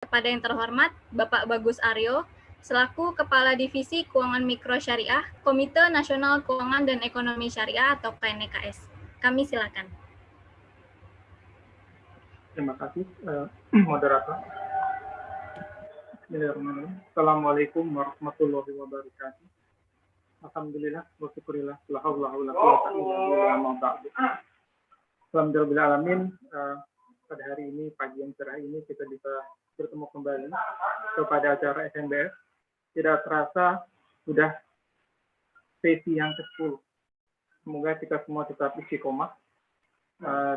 kepada yang terhormat Bapak Bagus Aryo, selaku Kepala Divisi Keuangan Mikro Syariah, Komite Nasional Keuangan dan Ekonomi Syariah atau KNEKS. Kami silakan. Terima kasih, moderator. Bismillahirrahmanirrahim. Assalamualaikum warahmatullahi wabarakatuh. Alhamdulillah, wa syukurillah, la haula wala quwwata illa billah, ma ba'du. Alhamdulillahirrahmanirrahim. Pada hari ini, pagi yang cerah ini, kita bisa bertemu kembali kepada acara SNBS. Tidak terasa sudah sesi yang ke-10. Semoga kita semua tetap istiqomah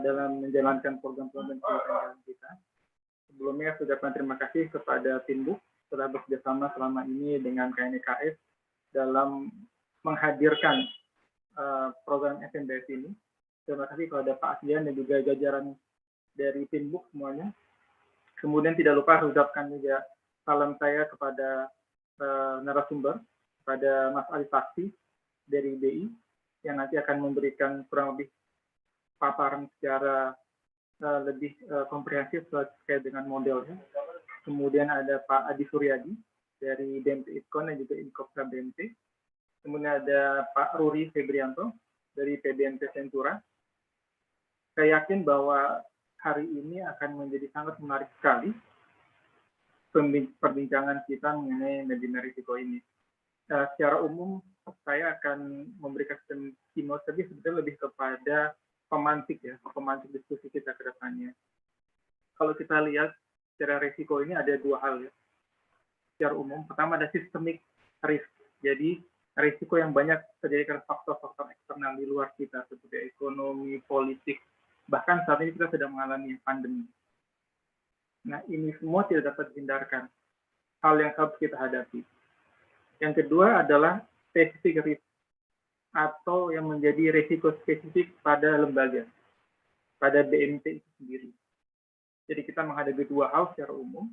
dalam menjalankan program-program kita. Sebelumnya sudah terima kasih kepada Timbuk telah bekerjasama selama ini dengan KNEKS dalam menghadirkan program SNBS ini. Terima kasih kepada Pak Aslian dan juga jajaran dari Timbuk semuanya. Kemudian tidak lupa ucapkan juga salam saya kepada narasumber, kepada Mas Ali Fakti dari BI yang nanti akan memberikan kurang lebih paparan secara lebih komprehensif terkait dengan modelnya. Kemudian ada Pak Adi Suryadi dari BMT Itkon dan juga Inkopsa BMT. Kemudian ada Pak Ruri Febrianto dari PBNT Sentura. Saya yakin bahwa hari ini akan menjadi sangat menarik sekali perbincangan kita mengenai manajemen risiko ini. Secara umum saya akan memberikan keynote, tapi sebetulnya lebih kepada pemantik diskusi kita ke depannya. Kalau kita lihat secara risiko ini ada dua hal ya. Secara umum, pertama ada systemic risk. Jadi risiko yang banyak terjadi karena faktor-faktor eksternal di luar kita seperti ekonomi, politik, bahkan saat ini kita sedang mengalami pandemi. Nah, ini semua tidak dapat dihindarkan. Hal yang harus kita hadapi. Yang kedua adalah specific risk atau yang menjadi risiko spesifik pada lembaga, pada BMT itu sendiri. Jadi kita menghadapi dua hal secara umum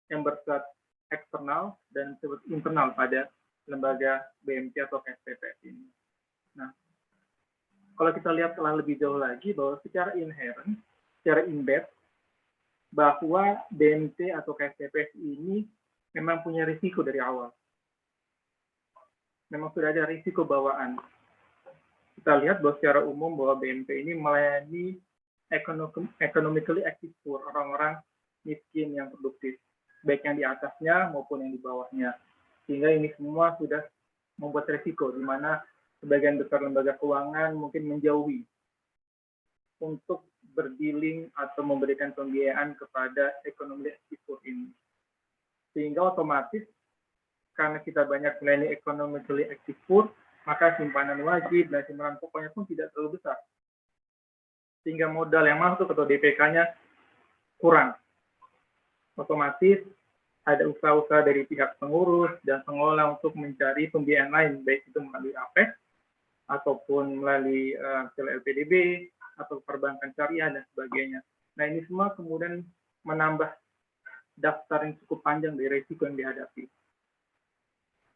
yang bersifat eksternal dan internal pada lembaga BMT atau KSPPS ini. Nah, kalau kita lihat telah lebih jauh lagi bahwa secara inherent, secara embed, bahwa BMT atau KSPPS ini memang punya risiko dari awal. Memang sudah ada risiko bawaan. Kita lihat bahwa secara umum bahwa BMT ini melayani economically active poor, orang-orang miskin yang produktif, baik yang di atasnya maupun yang di bawahnya. Sehingga ini semua sudah membuat risiko, di mana sebagian besar lembaga keuangan mungkin menjauhi untuk berdealing atau memberikan pembiayaan kepada ekonomi active poor ini. Sehingga otomatis, karena kita banyak melayani economically active poor, maka simpanan wajib dan simpanan pokoknya pun tidak terlalu besar. Sehingga modal yang masuk atau DPK-nya kurang. Otomatis ada usaha-usaha dari pihak pengurus dan pengelola untuk mencari pembiayaan lain, baik itu melalui APEX, ataupun melalui LPDB, atau perbankan syariah, dan sebagainya. Nah, ini semua kemudian menambah daftar yang cukup panjang dari risiko yang dihadapi.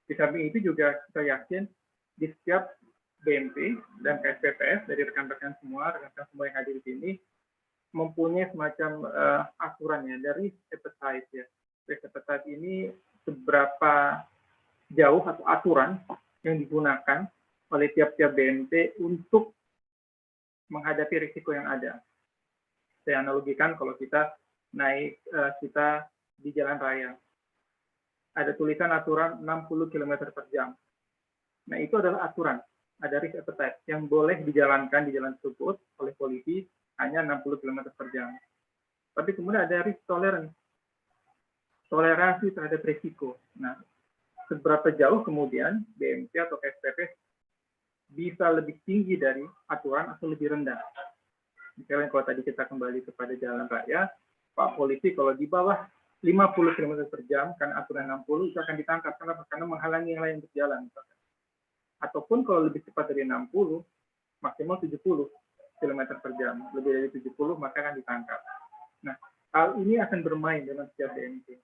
Di samping itu juga kita yakin di setiap BMT dan KSPPS dari rekan-rekan semua yang hadir di sini mempunyai semacam aturannya dari appetite ya. Risk appetite ini seberapa jauh atau aturan yang digunakan oleh tiap-tiap BMT untuk menghadapi risiko yang ada. Saya analogikan kalau kita naik kita di jalan raya. Ada tulisan aturan 60 km per jam. Nah, itu adalah aturan. Ada risk appetite yang boleh dijalankan di jalan tersebut oleh polisi hanya 60 km per jam. Tapi kemudian ada risk tolerance. Toleransi terhadap risiko. Nah, seberapa jauh kemudian BMT atau KSPP bisa lebih tinggi dari aturan atau lebih rendah. Misalnya kalau tadi kita kembali kepada jalan raya, Pak Polisi kalau di bawah 50 km per jam, karena aturan 60 itu akan ditangkap. Kenapa? Karena menghalangi yang lain berjalan. Ataupun kalau lebih cepat dari 60, maksimal 70 km per jam. Lebih dari 70, maka akan ditangkap. Nah, hal ini akan bermain dalam setiap BMT.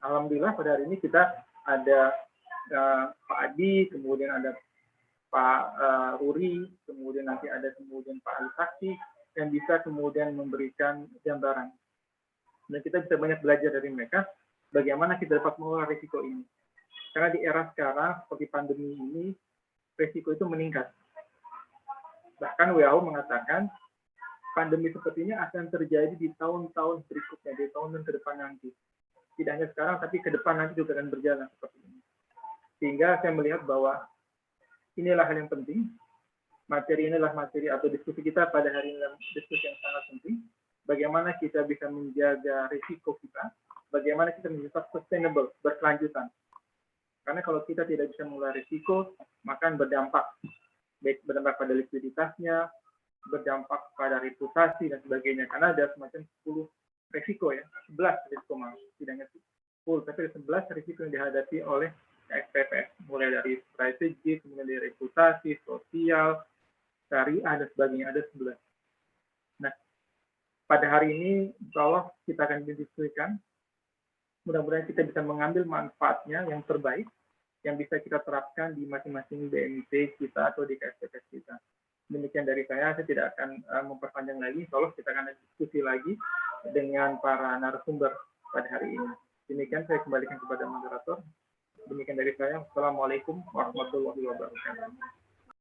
Alhamdulillah pada hari ini kita ada Pak Adi, kemudian ada Pak Ruri, kemudian nanti ada Pak Ali Sakti, yang bisa kemudian memberikan gambaran. Dan kita bisa banyak belajar dari mereka bagaimana kita dapat mengelola risiko ini. Karena di era sekarang, seperti pandemi ini, risiko itu meningkat. Bahkan WHO mengatakan, pandemi sepertinya akan terjadi di tahun-tahun berikutnya, di tahun ke depan nanti. Tidak hanya sekarang, tapi ke depan nanti juga akan berjalan seperti ini. Sehingga saya melihat bahwa inilah hal yang penting. Materi inilah materi atau diskusi kita pada hari ini adalah diskusi yang sangat penting. Bagaimana kita bisa menjaga risiko kita, bagaimana kita menjadi sustainable, berkelanjutan. Karena kalau kita tidak bisa mengelola risiko, maka berdampak. Baik berdampak pada likuiditasnya, berdampak pada reputasi, dan sebagainya. Karena ada semacam 10 risiko ya, 11 risiko malah. Tidak hanya 10, tapi ada 11 risiko yang dihadapi oleh SPPS. Mulai dari strategi, kemudian dari reputasi, sosial, syariah, dan sebagainya. Ada 11. Nah, pada hari ini, insya Allah kita akan diskusikan. Mudah-mudahan kita bisa mengambil manfaatnya yang terbaik, yang bisa kita terapkan di masing-masing BMT kita atau di KSPPS kita. Demikian dari saya tidak akan memperpanjang lagi. Insya Allah kita akan diskusi lagi dengan para narasumber pada hari ini. Demikian saya kembalikan kepada moderator. Demikian dari saya. Assalamualaikum warahmatullahi wabarakatuh.